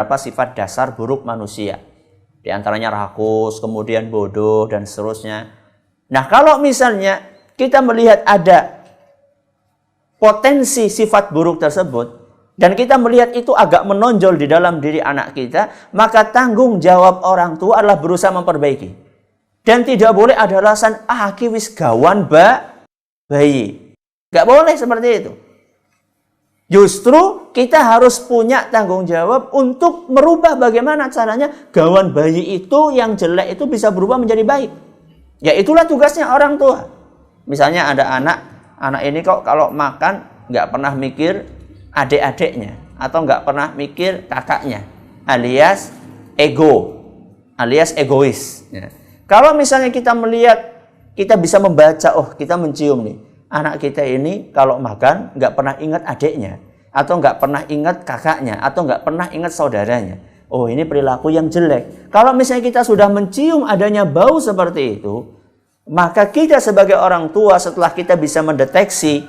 Apa sifat dasar buruk manusia. Di antaranya rakus, kemudian bodoh, dan seterusnya. Nah, kalau misalnya kita melihat ada potensi sifat buruk tersebut, dan kita melihat itu agak menonjol di dalam diri anak kita, maka tanggung jawab orang tua adalah berusaha memperbaiki. Dan tidak boleh ada alasan, aki wis gawan bayi. Gak boleh seperti itu. Justru kita harus punya tanggung jawab untuk merubah bagaimana caranya gawan bayi itu yang jelek itu bisa berubah menjadi baik. Ya itulah tugasnya orang tua. Misalnya ada anak ini kok kalau makan nggak pernah mikir adik-adiknya atau nggak pernah mikir kakaknya, alias ego, alias egois. Ya. Kalau misalnya kita melihat, kita bisa membaca, oh kita mencium nih. Anak kita ini kalau makan nggak pernah ingat adiknya, atau nggak pernah ingat kakaknya, atau nggak pernah ingat saudaranya. Oh ini perilaku yang jelek. Kalau misalnya kita sudah mencium adanya bau seperti itu, maka kita sebagai orang tua setelah kita bisa mendeteksi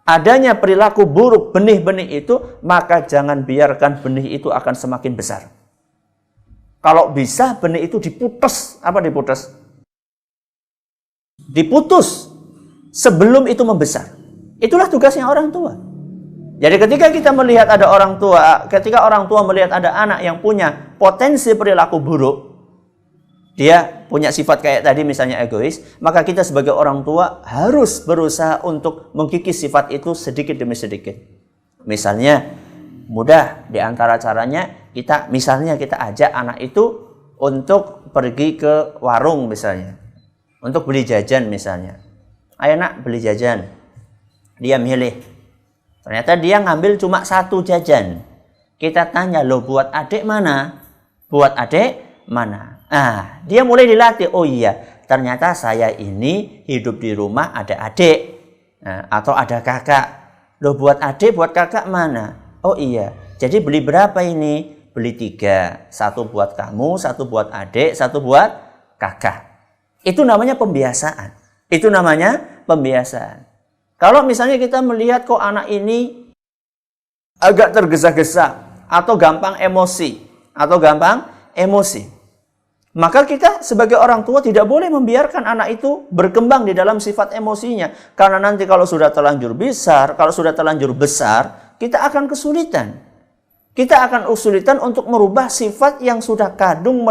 adanya perilaku buruk benih-benih itu, maka jangan biarkan benih itu akan semakin besar. Kalau bisa benih itu diputus. Apa diputus? Diputus sebelum itu membesar. Itulah tugasnya orang tua. Jadi ketika kita melihat ada orang tua, ketika orang tua melihat ada anak yang punya potensi perilaku buruk, dia punya sifat kayak tadi misalnya egois, maka kita sebagai orang tua harus berusaha untuk mengkikis sifat itu sedikit demi sedikit. Misalnya, mudah di antara caranya, kita ajak anak itu untuk pergi ke warung misalnya, untuk beli jajan misalnya. Ayo nak beli jajan. Dia milih. Ternyata dia ngambil cuma satu jajan. Kita tanya, loh buat adik mana? Buat adik mana? Ah, dia mulai dilatih. Oh iya, ternyata saya ini hidup di rumah ada adik. Nah, atau ada kakak. Loh buat adik, buat kakak mana? Oh iya, jadi beli berapa ini? Beli 3. Satu buat kamu, satu buat adik, satu buat kakak. Itu namanya pembiasaan. Itu namanya pembiasaan. Kalau misalnya kita melihat kok anak ini agak tergesa-gesa atau gampang emosi, maka kita sebagai orang tua tidak boleh membiarkan anak itu berkembang di dalam sifat emosinya. Karena nanti kalau sudah terlanjur besar, kita akan kesulitan. Kita akan kesulitan untuk merubah sifat yang sudah kadung